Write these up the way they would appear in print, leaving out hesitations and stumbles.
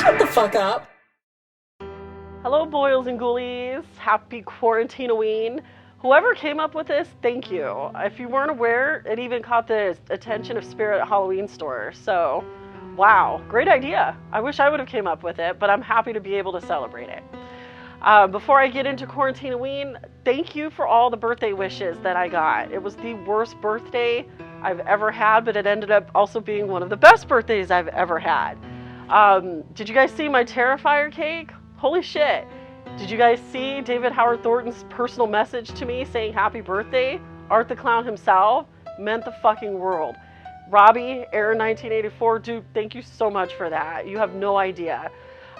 Shut the fuck up. Hello, boils and ghoulies. Happy Quarantine-O-Ween. Whoever came up with this, thank you. If you weren't aware, it even caught the attention of Spirit Halloween Store. So, wow, great idea. I wish I would have came up with it, but I'm happy to be able to celebrate it. Before I get into Quarantine-O-Ween, thank you for all the birthday wishes that I got. It was the worst birthday I've ever had, but it ended up also being one of the best birthdays I've ever had. Did you guys see my Terrifier cake? Holy shit. Did you guys see David Howard Thornton's personal message to me saying happy birthday? Art the Clown himself meant the fucking world. Robbie, Aaron 1984, dude, thank you so much for that. You have no idea.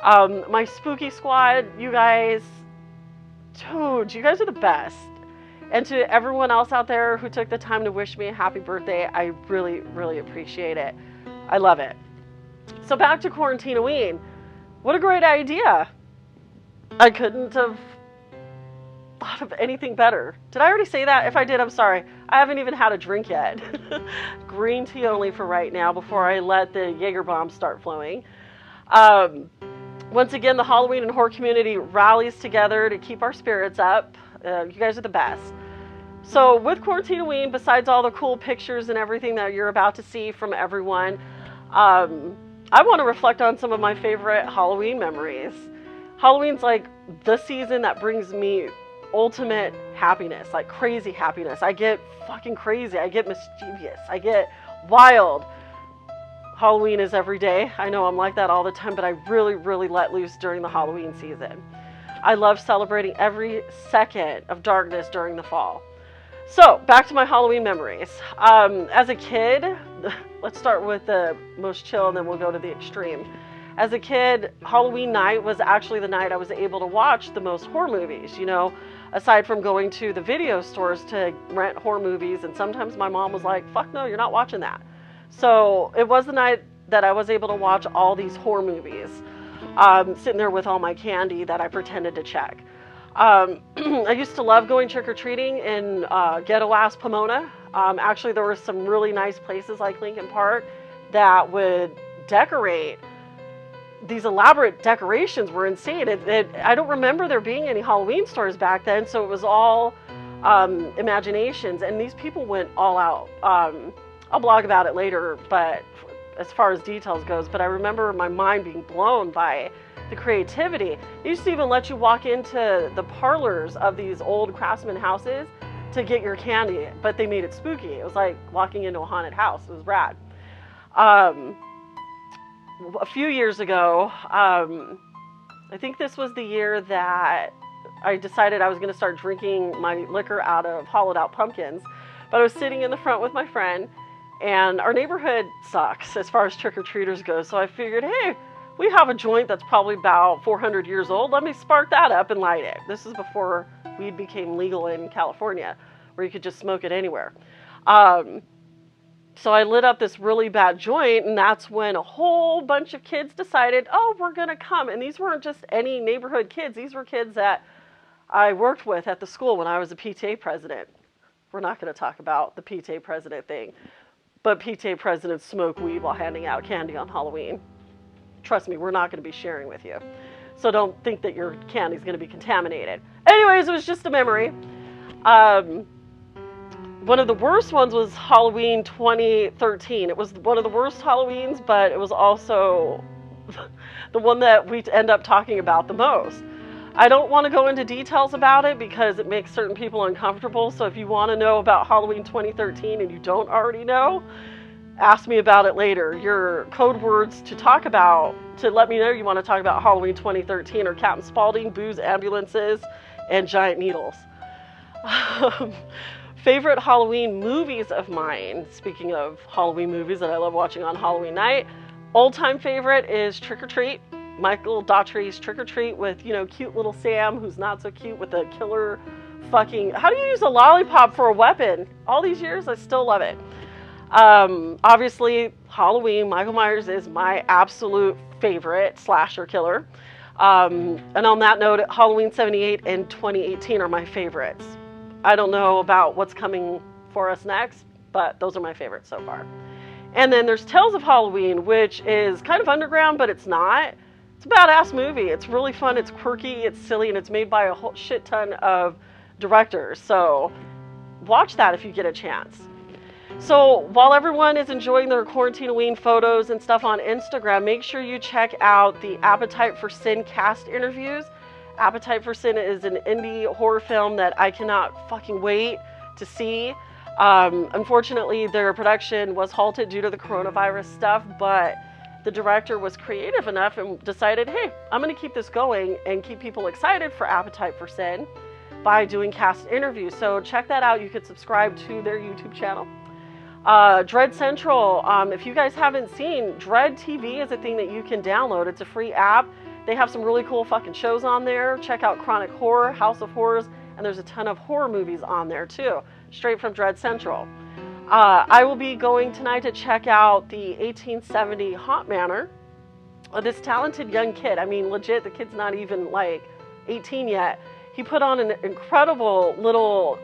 My spooky squad, you guys, dude, you guys are the best. And to everyone else out there who took the time to wish me a happy birthday, I really, really appreciate it. I love it. So back to Quarantine-O-Ween. What a great idea. I couldn't have thought of anything better. Did I already say that? If I did, I'm sorry. I haven't even had a drink yet. Green tea only for right now before I let the Jaeger bombs start flowing. Once again, the Halloween and horror community rallies together to keep our spirits up. You guys are the best. So with Quarantine-O-Ween, besides all the cool pictures and everything that you're about to see from everyone, I want to reflect on some of my favorite Halloween memories. Halloween's like the season that brings me ultimate happiness, like crazy happiness. I get fucking crazy. I get mischievous. I get wild. Halloween is every day. I know I'm like that all the time, but I really, really let loose during the Halloween season. I love celebrating every second of darkness during the fall. So, back to my Halloween memories. As a kid, let's start with the most chill and then we'll go to the extreme. As a kid, Halloween night was actually the night I was able to watch the most horror movies, you know, aside from going to the video stores to rent horror movies, and sometimes my mom was like, fuck no, you're not watching that. So it was the night that I was able to watch all these horror movies, sitting there with all my candy that I pretended to check. I used to love going trick-or-treating in ghetto-ass Pomona. Actually, there were some really nice places like Lincoln Park that would decorate. These elaborate decorations were insane. I don't remember there being any Halloween stores back then, so it was all imaginations, and these people went all out. I'll blog about it later, but as far as details goes, but I remember my mind being blown by the creativity. They used to even let you walk into the parlors of these old craftsman houses to get your candy, but they made it spooky. It was like walking into a haunted house. It was rad. A few years ago, I think this was the year that I decided I was going to start drinking my liquor out of hollowed out pumpkins. But I was sitting in the front with my friend, and our neighborhood sucks as far as trick-or-treaters go. So I figured, hey, we have a joint that's probably about 400 years old. Let me spark that up and light it. This is before weed became legal in California, where you could just smoke it anywhere. So I lit up this really bad joint, and that's when a whole bunch of kids decided, oh, we're going to come. And these weren't just any neighborhood kids. These were kids that I worked with at the school when I was a PTA president. We're not going to talk about the PTA president thing, but PTA presidents smoke weed while handing out candy on Halloween. Trust me, we're not going to be sharing with you. So don't think that your candy is going to be contaminated. Anyways, it was just a memory. One of the worst ones was Halloween 2013. It was one of the worst Halloweens, but it was also the one that we end up talking about the most. I don't want to go into details about it because it makes certain people uncomfortable. So if you want to know about Halloween 2013 and you don't already know, ask me about it later. Your code words to talk about, to let me know you want to talk about Halloween 2013 are Captain Spaulding, booze, ambulances, and giant needles. Favorite Halloween movies of mine, speaking of Halloween movies that I love watching on Halloween night, old-time favorite is Trick or Treat. Michael Daughtry's Trick or Treat with, you know, cute little Sam, who's not so cute, with a killer fucking... How do you use a lollipop for a weapon? All these years, I still love it. Obviously, Halloween, Michael Myers is my absolute favorite slasher killer. And on that note, Halloween 78 and 2018 are my favorites. I don't know about what's coming for us next, but those are my favorites so far. And then there's Tales of Halloween, which is kind of underground, but it's not. It's It's a badass movie. It's really fun. It's quirky. It's silly, and it's made by a whole shit ton of directors. So watch that if you get a chance. So while everyone is enjoying their Quarantine-O-Ween photos and stuff on Instagram, make sure you check out the Appetite for Sin cast interviews. Appetite for Sin is an indie horror film that I cannot fucking wait to see. Unfortunately, their production was halted due to the coronavirus stuff, but the director was creative enough and decided, hey, I'm going to keep this going and keep people excited for Appetite for Sin by doing cast interviews. So check that out. You could subscribe to their YouTube channel. Dread Central, if you guys haven't seen, Dread TV is a thing that you can download. It's a free app. They have some really cool fucking shows on there. Check out Chronic Horror, House of Horrors, and there's a ton of horror movies on there too, straight from Dread Central. I will be going tonight to check out the 1870 Haunt Manor. This talented young kid, I mean legit, the kid's not even like 18 yet. He put on an incredible little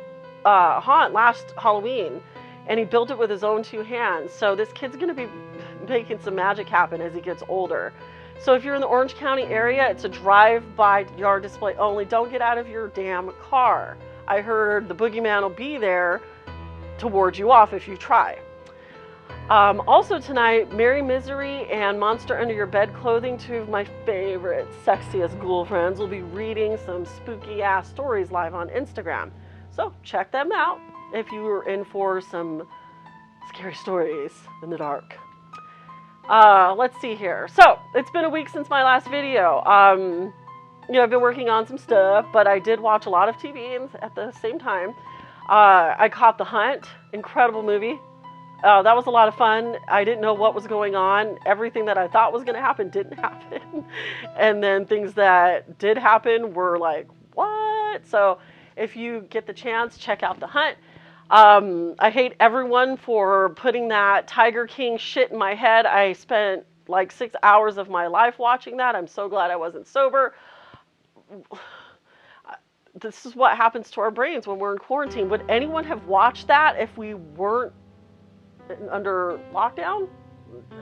haunt last Halloween, and he built it with his own two hands. So this kid's going to be making some magic happen as he gets older. So if you're in the Orange County area, it's a drive-by yard display only. Don't get out of your damn car. I heard the boogeyman will be there to ward you off if you try. Also tonight, Merry Misery and Monster Under Your Bed Clothing, two of my favorite sexiest ghoul friends, will be reading some spooky ass stories live on Instagram. So check them out if you were in for some scary stories in the dark. Let's see here. So it's been a week since my last video. You know, I've been working on some stuff, but I did watch a lot of TV at the same time. I caught The Hunt, incredible movie. That was a lot of fun. I didn't know what was going on. Everything that I thought was going to happen didn't happen. And then things that did happen were like, what? So if you get the chance, check out The Hunt. I hate everyone for putting that Tiger King shit in my head. I spent like 6 hours of my life watching that. I'm so glad I wasn't sober. This is what happens to our brains when we're in quarantine. Would anyone have watched that if we weren't under lockdown?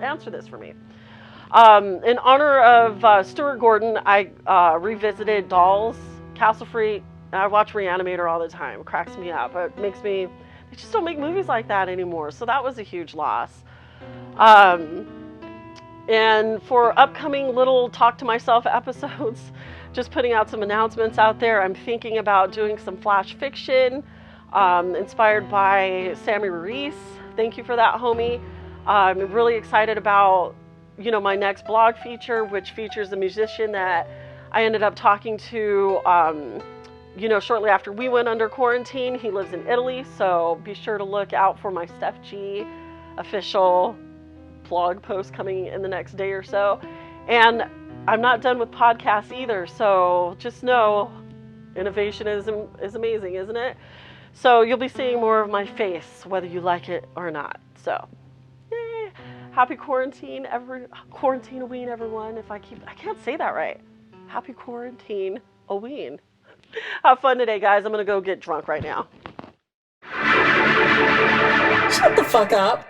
Answer this for me. In honor of Stuart Gordon, I revisited Dolls, Castle Freak. I watch Reanimator all the time. It cracks me up. It makes me... They just don't make movies like that anymore. So that was a huge loss. And for upcoming little Talk to Myself episodes, just putting out some announcements out there. I'm thinking about doing some flash fiction inspired by Sammy Ruiz. Thank you for that, homie. I'm really excited about, you know, my next blog feature, which features a musician that I ended up talking to, you know, shortly after we went under quarantine. He lives in Italy, so be sure to look out for my Steph G official blog post coming in the next day or so. And I'm not done with podcasts either, so just know innovation is amazing, isn't it? So you'll be seeing more of my face, whether you like it or not. So, yay. Happy Quarantine-O-Ween, everyone. I can't say that right. Happy Quarantine-O-Ween. Have fun today, guys. I'm gonna go get drunk right now. Shut the fuck up.